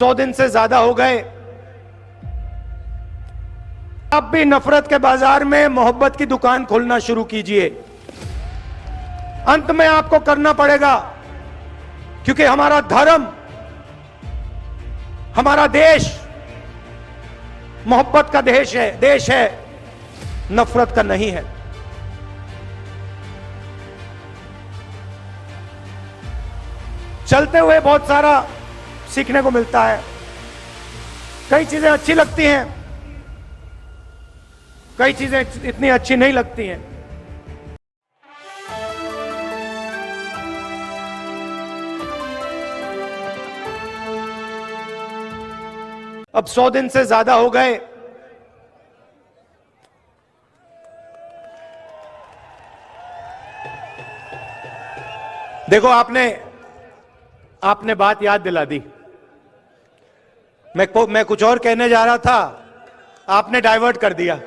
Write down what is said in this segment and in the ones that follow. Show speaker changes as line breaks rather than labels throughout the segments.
100 दिन से ज्यादा हो गए। आप भी नफरत के बाजार में मोहब्बत की दुकान खोलना शुरू कीजिए। अंत में आपको करना पड़ेगा, क्योंकि हमारा धर्म, हमारा देश मोहब्बत का देश है, नफरत का नहीं है। चलते हुए बहुत सारा सीखने को मिलता है। कई चीजें अच्छी लगती हैं, कई चीजें इतनी अच्छी नहीं लगती हैं। अब 100 दिन से ज्यादा हो गए। देखो, आपने बात याद दिला दी। मैं कुछ और कहने जा रहा था, आपने डाइवर्ट कर दिया।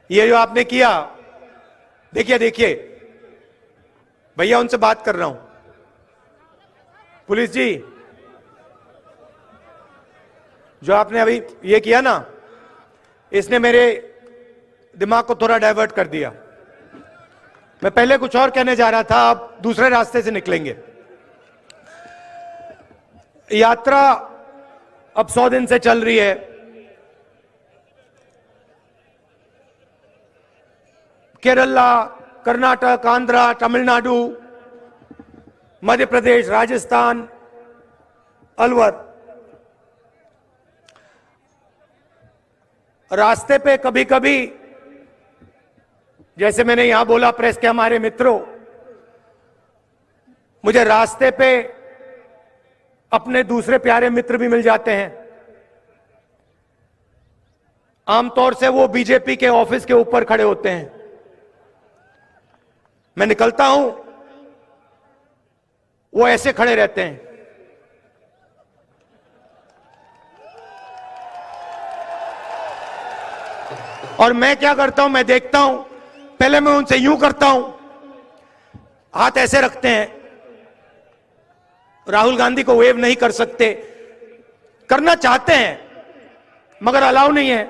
ये जो आपने किया, देखिए भैया, उनसे बात कर रहा हूं। पुलिस जी, जो आपने अभी ये किया ना, इसने मेरे दिमाग को थोड़ा डाइवर्ट कर दिया। मैं पहले कुछ और कहने जा रहा था, अब दूसरे रास्ते से निकलेंगे। यात्रा अब 100 दिन से चल रही है। केरला, कर्नाटक, आंध्रा, तमिलनाडु, मध्य प्रदेश, राजस्थान, अलवर। रास्ते पे कभी कभी, जैसे मैंने यहां बोला प्रेस के हमारे मित्रों, मुझे रास्ते पे अपने दूसरे प्यारे मित्र भी मिल जाते हैं। आमतौर से वो बीजेपी के ऑफिस के ऊपर खड़े होते हैं। मैं निकलता हूं, वो ऐसे खड़े रहते हैं। और मैं क्या करता हूं, मैं देखता हूं, पहले मैं उनसे यूं करता हूं, हाथ ऐसे रखते हैं। राहुल गांधी को वेव नहीं कर सकते, करना चाहते हैं मगर अलाउ नहीं है।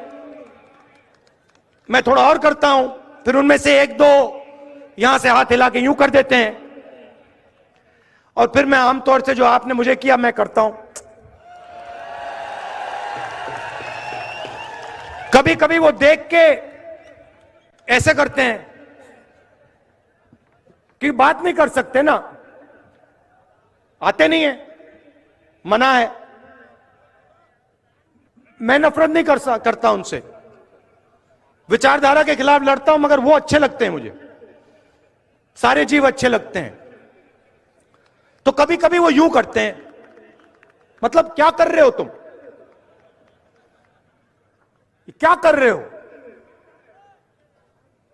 मैं थोड़ा और करता हूं, फिर उनमें से एक दो यहां से हाथ हिला के यूं कर देते हैं। और फिर मैं आमतौर से जो आपने मुझे किया, मैं करता हूं। कभी कभी वो देख के ऐसे करते हैं कि बात नहीं कर सकते ना, आते नहीं है, मना है। मैं नफरत नहीं करता उनसे, विचारधारा के खिलाफ लड़ता हूं, मगर वो अच्छे लगते हैं मुझे। सारे जीव अच्छे लगते हैं। तो कभी कभी वो यूं करते हैं, मतलब क्या कर रहे हो तुम, क्या कर रहे हो।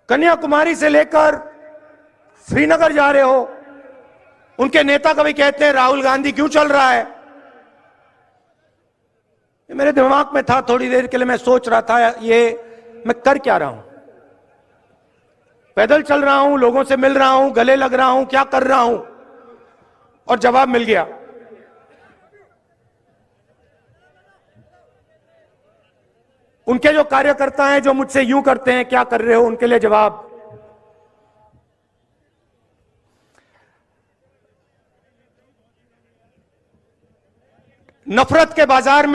कन्याकुमारी से लेकर श्रीनगर जा रहे हो। उनके नेता कभी कहते हैं राहुल गांधी क्यों चल रहा है। ये मेरे दिमाग में था, थोड़ी देर के लिए मैं सोच रहा था, ये मैं कर क्या रहा हूं। पैदल चल रहा हूं, लोगों से मिल रहा हूं, गले लग रहा हूं, क्या कर रहा हूं। और जवाब मिल गया। उनके जो कार्यकर्ता हैं, जो मुझसे यूं करते हैं, क्या कर रहे हो, उनके लिए जवाब। नफरत के बाजार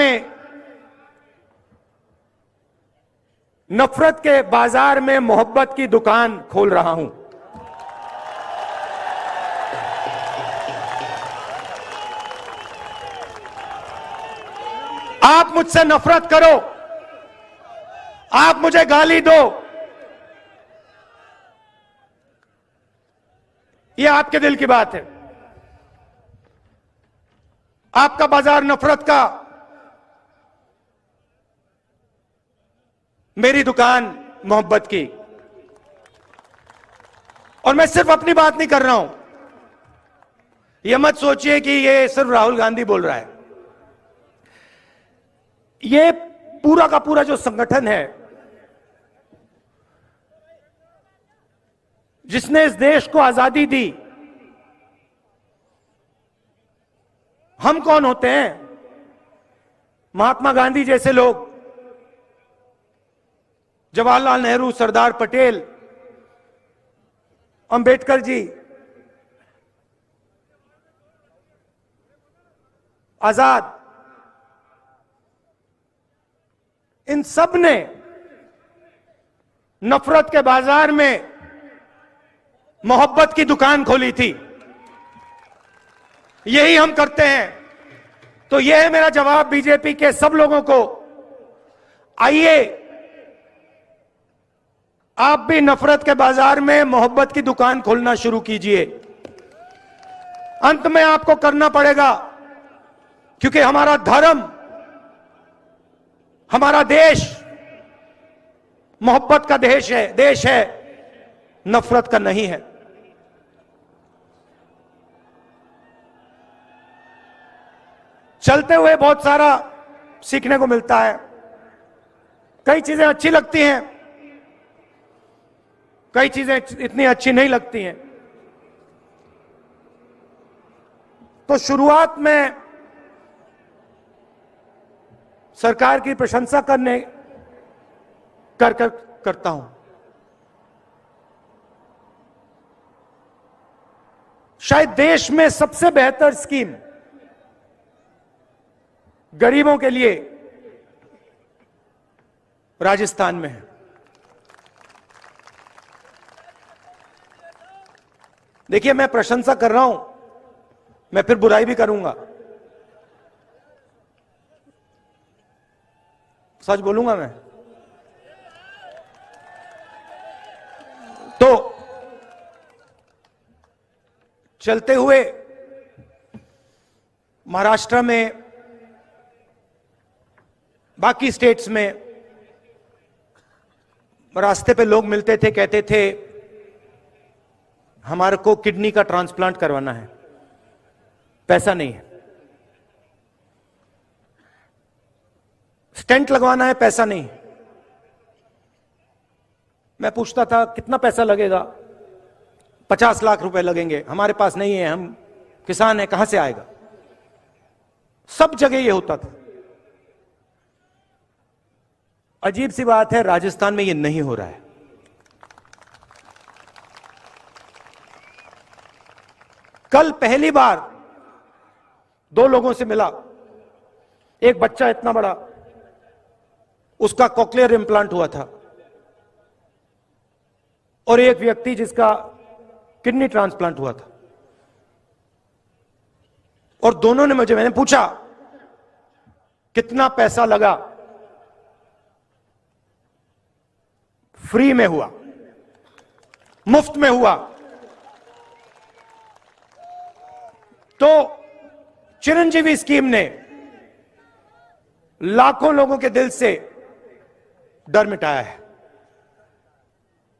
में मोहब्बत की दुकान खोल रहा हूं। आप मुझसे नफरत करो, आप मुझे गाली दो, ये आपके दिल की बात है। आपका बाजार नफरत का, मेरी दुकान मोहब्बत की। और मैं सिर्फ अपनी बात नहीं कर रहा हूं, यह मत सोचिए कि यह सिर्फ राहुल गांधी बोल रहा है। यह पूरा का पूरा जो संगठन है, जिसने इस देश को आजादी दी, हम कौन होते हैं? महात्मा गांधी जैसे लोग, जवाहरलाल नेहरू, सरदार पटेल, अंबेडकर जी, आजाद, इन सब ने नफरत के बाजार में मोहब्बत की दुकान खोली थी। यही हम करते हैं। तो यह है मेरा जवाब बीजेपी के सब लोगों को। आइए, आप भी नफरत के बाजार में मोहब्बत की दुकान खोलना शुरू कीजिए। अंत में आपको करना पड़ेगा, क्योंकि हमारा धर्म, हमारा देश मोहब्बत का देश है, नफरत का नहीं है। चलते हुए बहुत सारा सीखने को मिलता है। कई चीजें अच्छी लगती हैं, कई चीजें इतनी अच्छी नहीं लगती हैं। तो शुरुआत में सरकार की प्रशंसा करता हूं। शायद देश में सबसे बेहतर स्कीम गरीबों के लिए राजस्थान में है। देखिए, मैं प्रशंसा कर रहा हूं, मैं फिर बुराई भी करूंगा, सच बोलूंगा मैं। तो चलते हुए महाराष्ट्र में, बाकी स्टेट्स में रास्ते पे लोग मिलते थे, कहते थे हमारे को किडनी का ट्रांसप्लांट करवाना है, पैसा नहीं है। स्टेंट लगवाना है, पैसा नहीं। मैं पूछता था कितना पैसा लगेगा? 50 लाख रुपए लगेंगे। हमारे पास नहीं है, हम किसान हैं, कहां से आएगा? सब जगह ये होता था। अजीब सी बात है, राजस्थान में ये नहीं हो रहा है। कल पहली बार 2 लोगों से मिला। एक बच्चा इतना बड़ा, उसका कॉक्लियर इम्प्लांट हुआ था, और एक व्यक्ति जिसका किडनी ट्रांसप्लांट हुआ था। और दोनों ने मैंने पूछा कितना पैसा लगा? फ्री में हुआ, मुफ्त में हुआ। तो चिरंजीवी स्कीम ने लाखों लोगों के दिल से डर मिटाया है,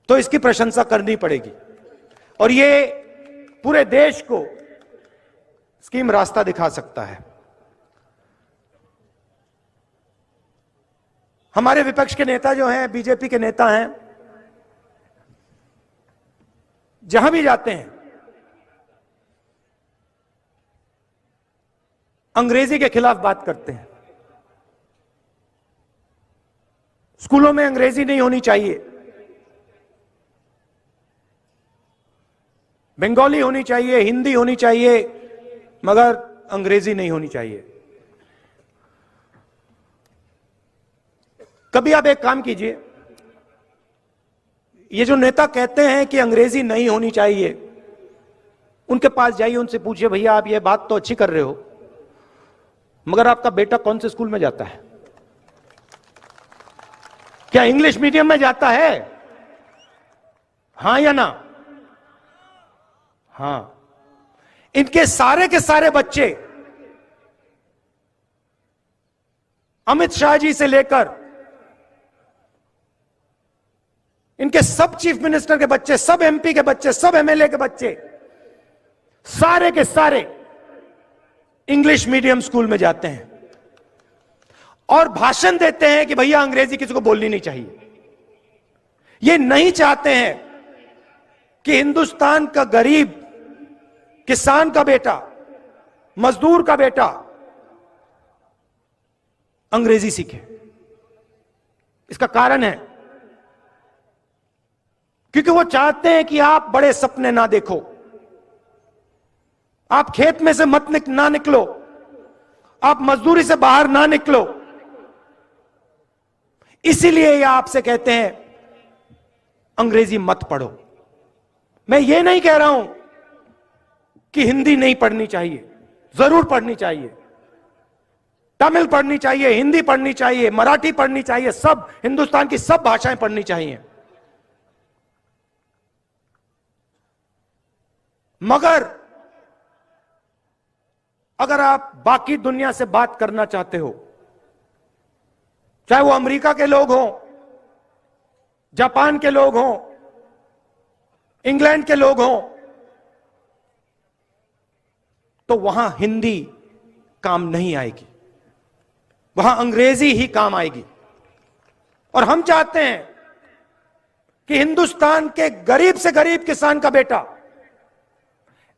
तो इसकी प्रशंसा करनी पड़ेगी। और ये पूरे देश को स्कीम रास्ता दिखा सकता है। हमारे विपक्ष के नेता जो हैं, बीजेपी के नेता हैं, जहां भी जाते हैं अंग्रेजी के खिलाफ बात करते हैं। स्कूलों में अंग्रेजी नहीं होनी चाहिए, बंगाली होनी चाहिए, हिंदी होनी चाहिए, मगर अंग्रेजी नहीं होनी चाहिए। कभी आप एक काम कीजिए, ये जो नेता कहते हैं कि अंग्रेजी नहीं होनी चाहिए, उनके पास जाइए, उनसे पूछिए भैया आप ये बात तो अच्छी कर रहे हो, मगर आपका बेटा कौन से स्कूल में जाता है? क्या इंग्लिश मीडियम में जाता है? हां या ना? हां। इनके सारे के सारे बच्चे अमित शाह जी से लेकर इनके सब चीफ मिनिस्टर के बच्चे, सब एमपी के बच्चे, सब एमएलए के बच्चे, सारे के सारे इंग्लिश मीडियम स्कूल में जाते हैं और भाषण देते हैं कि भैया अंग्रेजी किसी को बोलनी नहीं चाहिए। ये नहीं चाहते हैं कि हिंदुस्तान का गरीब किसान का बेटा मजदूर का बेटा अंग्रेजी सीखे। इसका कारण है क्योंकि वो चाहते हैं कि आप बड़े सपने ना देखो, आप खेत में से ना निकलो, आप मजदूरी से बाहर ना निकलो। इसीलिए ये आपसे कहते हैं अंग्रेजी मत पढ़ो। मैं ये नहीं कह रहा हूं कि हिंदी नहीं पढ़नी चाहिए, जरूर पढ़नी चाहिए। तमिल पढ़नी चाहिए, हिंदी पढ़नी चाहिए, मराठी पढ़नी चाहिए, सब हिंदुस्तान की सब भाषाएं पढ़नी चाहिए। मगर अगर आप बाकी दुनिया से बात करना चाहते हो, चाहे वो अमेरिका के लोग हों, जापान के लोग हों, इंग्लैंड के लोग हों, तो वहां हिंदी काम नहीं आएगी, वहां अंग्रेजी ही काम आएगी। और हम चाहते हैं कि हिंदुस्तान के गरीब से गरीब किसान का बेटा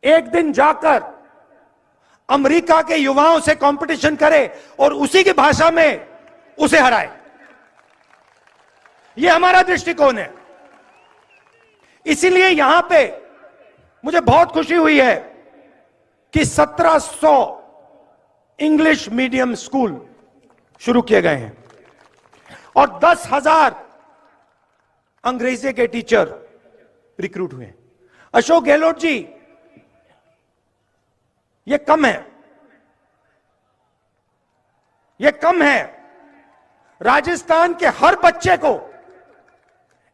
एक दिन जाकर अमेरिका के युवाओं से कंपटीशन करे और उसी की भाषा में उसे हराए। यह हमारा दृष्टिकोण है। इसीलिए यहां पे मुझे बहुत खुशी हुई है कि 1700 इंग्लिश मीडियम स्कूल शुरू किए गए हैं और 10,000 अंग्रेजी के टीचर रिक्रूट हुए हैं। अशोक गहलोत जी, ये कम है, ये कम है। राजस्थान के हर बच्चे को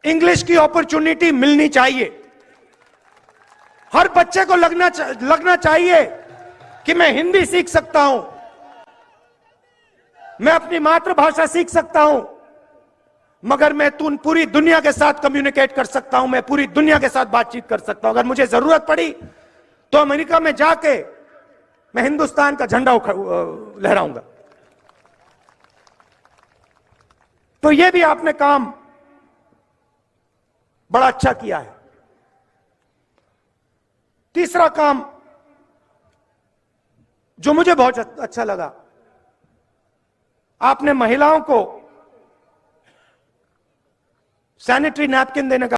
इंग्लिश की अपॉर्चुनिटी मिलनी चाहिए। हर बच्चे को लगना चाहिए कि मैं हिंदी सीख सकता हूं, मैं अपनी मातृभाषा सीख सकता हूं, मगर मैं पूरी दुनिया के साथ कम्युनिकेट कर सकता हूं, मैं पूरी दुनिया के साथ बातचीत कर सकता हूं। अगर मुझे जरूरत पड़ी तो अमेरिका में जाके मैं हिंदुस्तान का झंडा लहराऊंगा। तो यह भी आपने काम बड़ा अच्छा किया है। तीसरा काम जो मुझे बहुत अच्छा लगा, आपने महिलाओं को सैनिटरी नैपकिन देने का